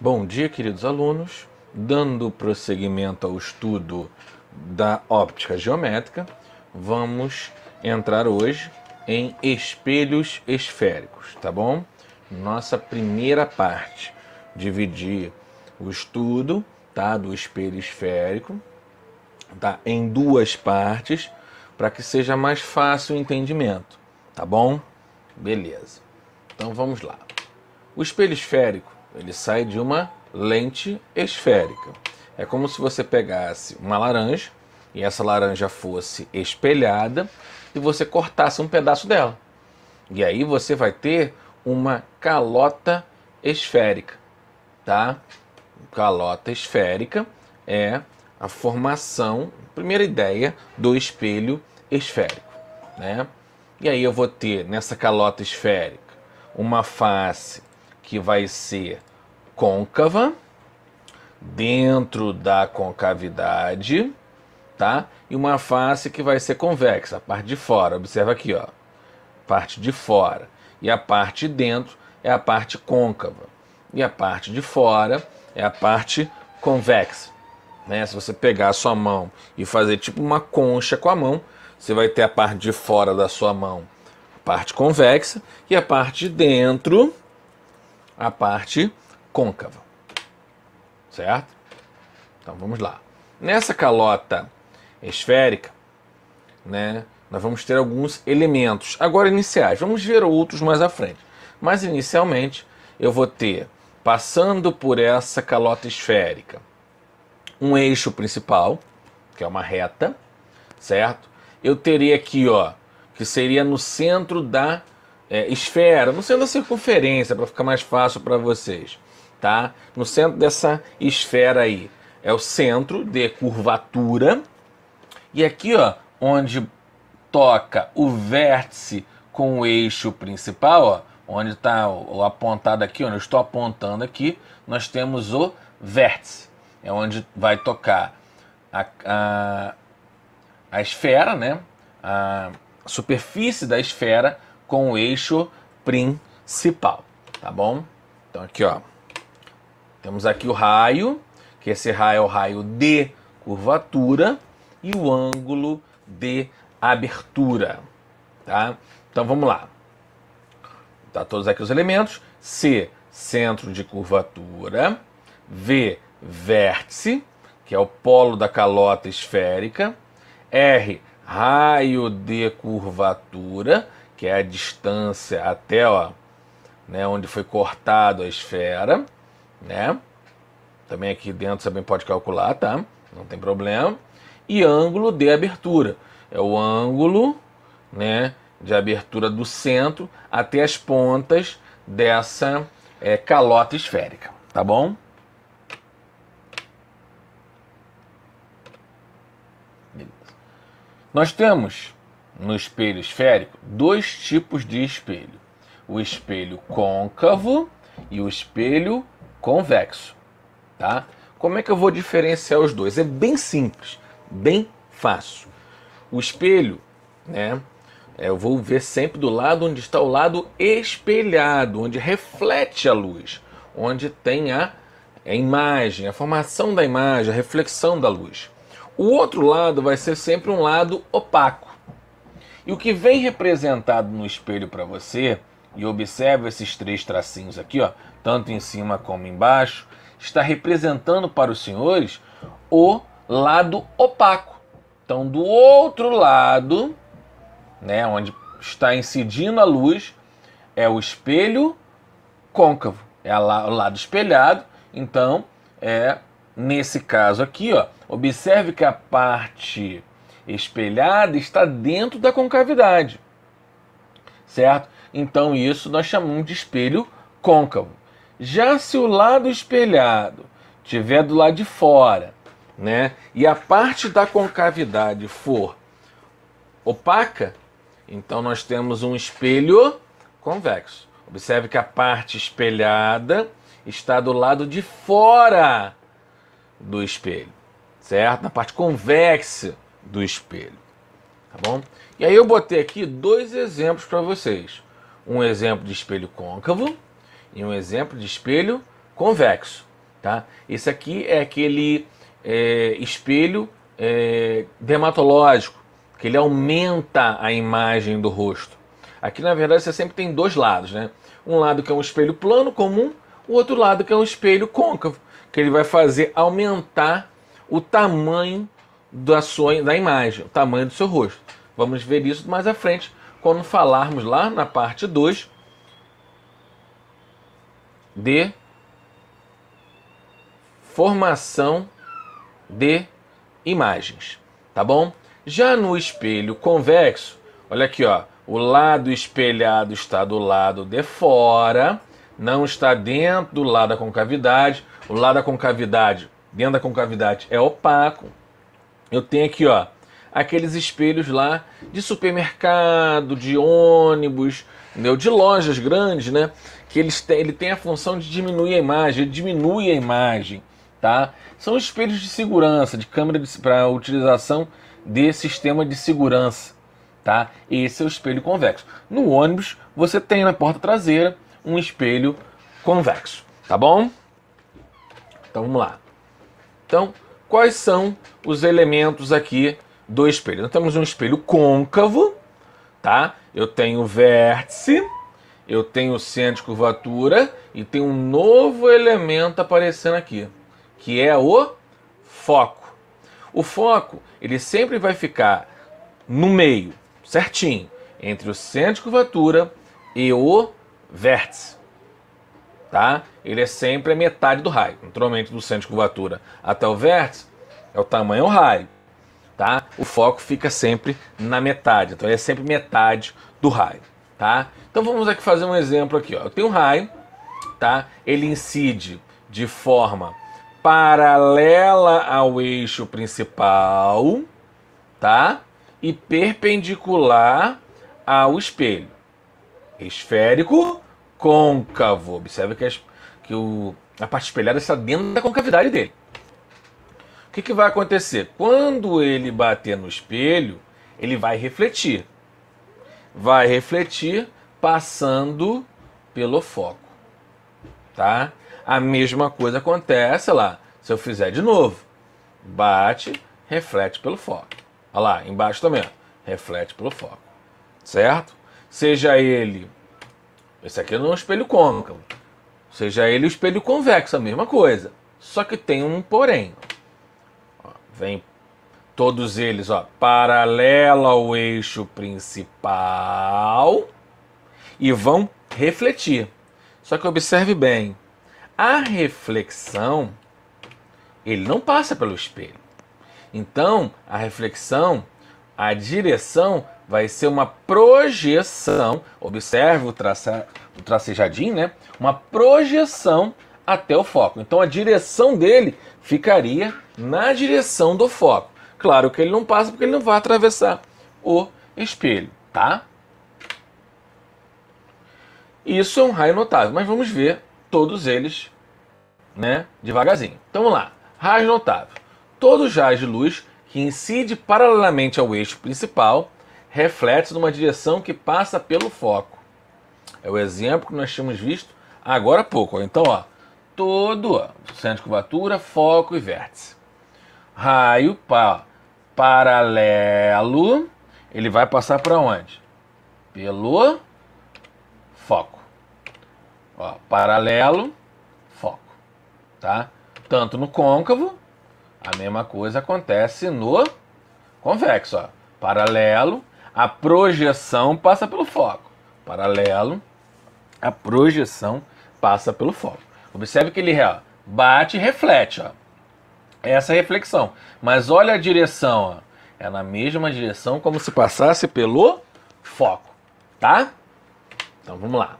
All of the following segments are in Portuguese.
Bom dia, queridos alunos. Dando prosseguimento ao estudo da óptica geométrica, vamos entrar hoje em espelhos esféricos, tá bom? Nossa primeira parte, dividir o estudo, tá, do espelho esférico, tá, em duas partes, para que seja mais fácil o entendimento, tá bom? Beleza. Então vamos lá. O espelho esférico, ele sai de uma lente esférica. É como se você pegasse uma laranja e essa laranja fosse espelhada e você cortasse um pedaço dela. E aí você vai ter uma calota esférica, tá? Calota esférica é a formação, primeira ideia do espelho esférico, né? E aí eu vou ter nessa calota esférica uma face que vai ser côncava, dentro da concavidade, tá? E uma face que vai ser convexa, a parte de fora. Observa aqui, ó, parte de fora. E a parte de dentro é a parte côncava. E a parte de fora é a parte convexa, né? Se você pegar a sua mão e fazer tipo uma concha com a mão, você vai ter a parte de fora da sua mão, a parte convexa, e a parte de dentro, a parte côncava, certo? Então vamos lá. Nessa calota esférica, né, nós vamos ter alguns elementos agora iniciais. Vamos ver outros mais à frente. Mas inicialmente eu vou ter, passando por essa calota esférica, um eixo principal, que é uma reta, certo? Eu teria aqui, ó, que seria no centro da esfera, no centro da circunferência, para ficar mais fácil para vocês, tá? No centro dessa esfera aí é o centro de curvatura, e aqui, ó, onde toca o vértice com o eixo principal, ó, onde está o apontado aqui, onde eu estou apontando aqui, nós temos o vértice, é onde vai tocar a esfera, né? A superfície da esfera com o eixo principal, tá bom? Então aqui, ó, temos aqui o raio, que esse raio é o raio de curvatura e o ângulo de abertura, tá? Então vamos lá. Tá todos aqui os elementos. C, centro de curvatura. V, vértice, que é o polo da calota esférica. R, raio de curvatura, que é a distância até, ó, né, onde foi cortado a esfera, né? Também aqui dentro você também pode calcular, tá? Não tem problema. E ângulo de abertura, é o ângulo, né, de abertura do centro até as pontas dessa calota esférica, tá bom? Beleza. Nós temos no espelho esférico dois tipos de espelho: o espelho côncavo e o espelho convexo, tá? Como é que eu vou diferenciar os dois? É bem simples, bem fácil. O espelho, né, eu vou ver sempre do lado onde está o lado espelhado, onde reflete a luz, onde tem a imagem, a formação da imagem, a reflexão da luz. O outro lado vai ser sempre um lado opaco. E o que vem representado no espelho para você, e observa esses três tracinhos aqui, ó, tanto em cima como embaixo, está representando para os senhores o lado opaco. Então, do outro lado, né, onde está incidindo a luz, é o espelho côncavo, é o lado espelhado. Então, nesse caso aqui, ó, observe que a parte espelhada está dentro da concavidade, certo? Então isso nós chamamos de espelho côncavo. Já se o lado espelhado estiver do lado de fora, né, e a parte da concavidade for opaca, então nós temos um espelho convexo. Observe que a parte espelhada está do lado de fora do espelho, certo? Na parte convexa do espelho, tá bom? E aí eu botei aqui dois exemplos para vocês. Um exemplo de espelho côncavo e um exemplo de espelho convexo. tá? Esse aqui é aquele espelho dermatológico, que ele aumenta a imagem do rosto. Aqui, na verdade, você sempre tem dois lados, né? Um lado que é um espelho plano comum, o outro lado que é um espelho côncavo, que ele vai fazer aumentar o tamanho da imagem, o tamanho do seu rosto. Vamos ver isso mais à frente, quando falarmos lá na parte 2 de formação de imagens, tá bom? Já no espelho convexo, olha aqui, ó, o lado espelhado está do lado de fora, não está dentro do lado da concavidade. O lado da concavidade, dentro da concavidade, é opaco. Eu tenho aqui, ó, aqueles espelhos lá de supermercado, de ônibus, entendeu? De lojas grandes, né? Que ele tem a função de diminuir a imagem, ele diminui a imagem, tá? São espelhos de segurança, de câmera para utilização de sistema de segurança, tá? Esse é o espelho convexo. No ônibus, você tem na porta traseira um espelho convexo, tá bom? Então vamos lá. Então, quais são os elementos aqui do espelho? Nós temos um espelho côncavo, tá? Eu tenho vértice, eu tenho centro de curvatura e tem um novo elemento aparecendo aqui, que é o foco. O foco, ele sempre vai ficar no meio, certinho, entre o centro de curvatura e o vértice, tá? Ele é sempre a metade do raio. Naturalmente, do centro de curvatura até o vértice é o tamanho do raio, tá? O foco fica sempre na metade, então ele é sempre metade do raio, tá? Então vamos aqui fazer um exemplo aqui, ó. Eu tenho um raio, tá? Ele incide de forma paralela ao eixo principal, tá? E perpendicular ao espelho. Esférico, côncavo. Observe que a parte espelhada está dentro da concavidade dele. O que vai acontecer? Quando ele bater no espelho, ele vai refletir. Vai refletir passando pelo foco, tá? A mesma coisa acontece lá. Se eu fizer de novo, bate, reflete pelo foco. Olha lá, embaixo também, ó, reflete pelo foco, certo? Seja ele, esse aqui não é um espelho côncavo, seja ele o espelho convexo, a mesma coisa, só que tem um porém. Ó, vem todos eles, ó, paralelo ao eixo principal e vão refletir. Só que observe bem, a reflexão, ele não passa pelo espelho. Então, a reflexão, a direção vai ser uma projeção, observe o tracejadinho, né? Uma projeção até o foco. Então, a direção dele ficaria na direção do foco. Claro que ele não passa porque ele não vai atravessar o espelho, tá? Isso é um raio notável, mas vamos ver todos eles, né, devagarzinho. Então vamos lá. Raio notável. Todo raio de luz que incide paralelamente ao eixo principal reflete numa direção que passa pelo foco. É o exemplo que nós tínhamos visto agora há pouco. Então, ó, todo centro de curvatura, foco e vértice. Raio paralelo, ele vai passar para onde? Pelo foco. Ó, paralelo, foco, tá? Tanto no côncavo, a mesma coisa acontece no convexo, ó. Paralelo, a projeção passa pelo foco. Paralelo, a projeção passa pelo foco. Observe que ele bate e reflete, ó. Essa é a reflexão. Mas olha a direção, ó. É na mesma direção como se passasse pelo foco, tá? Então vamos lá.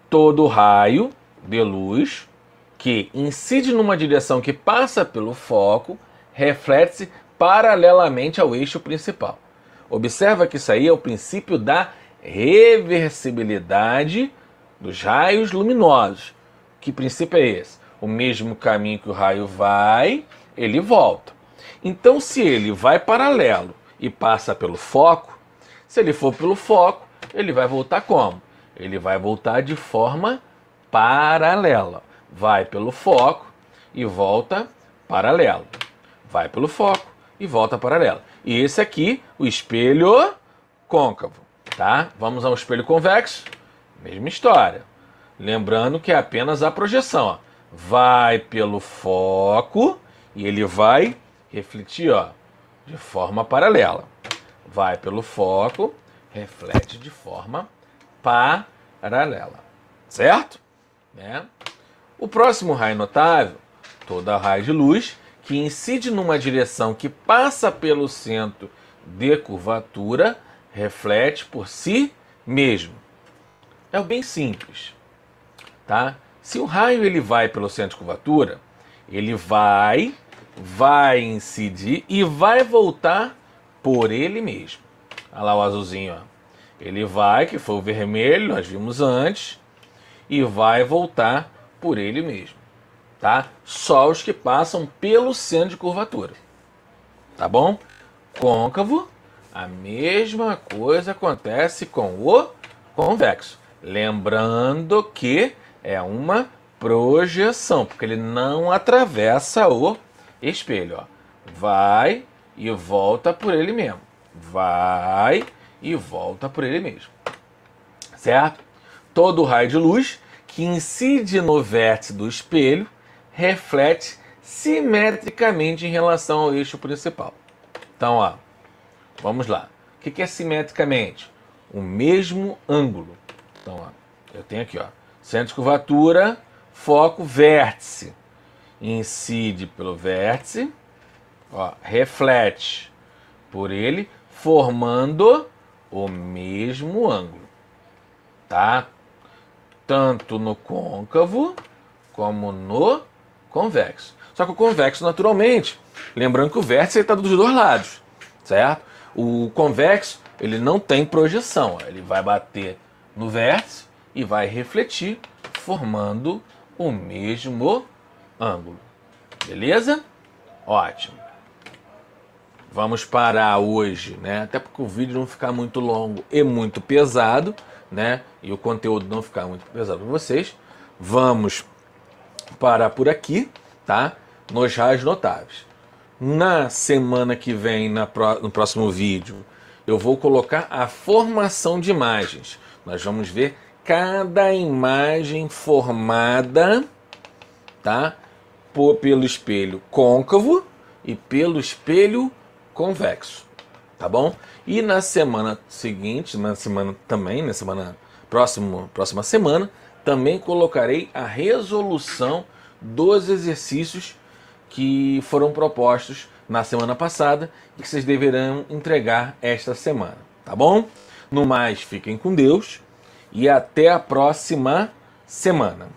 Todo raio de luz que incide numa direção que passa pelo foco reflete-se paralelamente ao eixo principal. Observa que isso aí é o princípio da reversibilidade dos raios luminosos. Que princípio é esse? O mesmo caminho que o raio vai, ele volta. Então, se ele vai paralelo e passa pelo foco, se ele for pelo foco, ele vai voltar como? Ele vai voltar de forma paralela. vai pelo foco e volta paralelo. Vai pelo foco e volta paralelo. E esse aqui, o espelho côncavo, tá? Vamos ao espelho convexo, mesma história. Lembrando que é apenas a projeção, ó. Vai pelo foco e ele vai refletir, ó, de forma paralela. Vai pelo foco, reflete de forma paralela, certo? Né? O próximo raio notável, toda raio de luz que incide numa direção que passa pelo centro de curvatura, reflete por si mesmo. É bem simples, tá? Se o raio ele vai pelo centro de curvatura, ele vai incidir e vai voltar por ele mesmo. Olha lá o azulzinho, ó. Ele vai, que foi o vermelho, nós vimos antes, e vai voltar por ele mesmo, tá? Só os que passam pelo centro de curvatura, tá bom? Côncavo, a mesma coisa acontece com o convexo. Lembrando que é uma projeção, porque ele não atravessa o espelho, ó. Vai e volta por ele mesmo. Vai e volta por ele mesmo. Certo? Todo raio de luz que incide no vértice do espelho reflete simetricamente em relação ao eixo principal. Então, ó, vamos lá. O que é simetricamente? O mesmo ângulo. Então, ó, eu tenho aqui, ó, centro de curvatura, foco, vértice. Incide pelo vértice, ó, reflete por ele, formando o mesmo ângulo, tá? Tanto no côncavo como no convexo. Só que o convexo, naturalmente, lembrando que o vértice está dos dois lados, certo? O convexo, ele não tem projeção, ele vai bater no vértice e vai refletir, formando o mesmo ângulo. Beleza? Ótimo. Vamos parar hoje, né? Até porque o vídeo não ficar muito longo e muito pesado, né? E o conteúdo não ficar muito pesado para vocês. Vamos parar por aqui, tá? Nos raios notáveis. Na semana que vem, no próximo vídeo, eu vou colocar a formação de imagens. Nós vamos ver cada imagem formada, tá? Pelo espelho côncavo e pelo espelho convexo, tá bom? E na semana seguinte, próxima semana, também colocarei a resolução dos exercícios que foram propostos na semana passada e que vocês deverão entregar esta semana, tá bom? No mais, fiquem com Deus e até a próxima semana.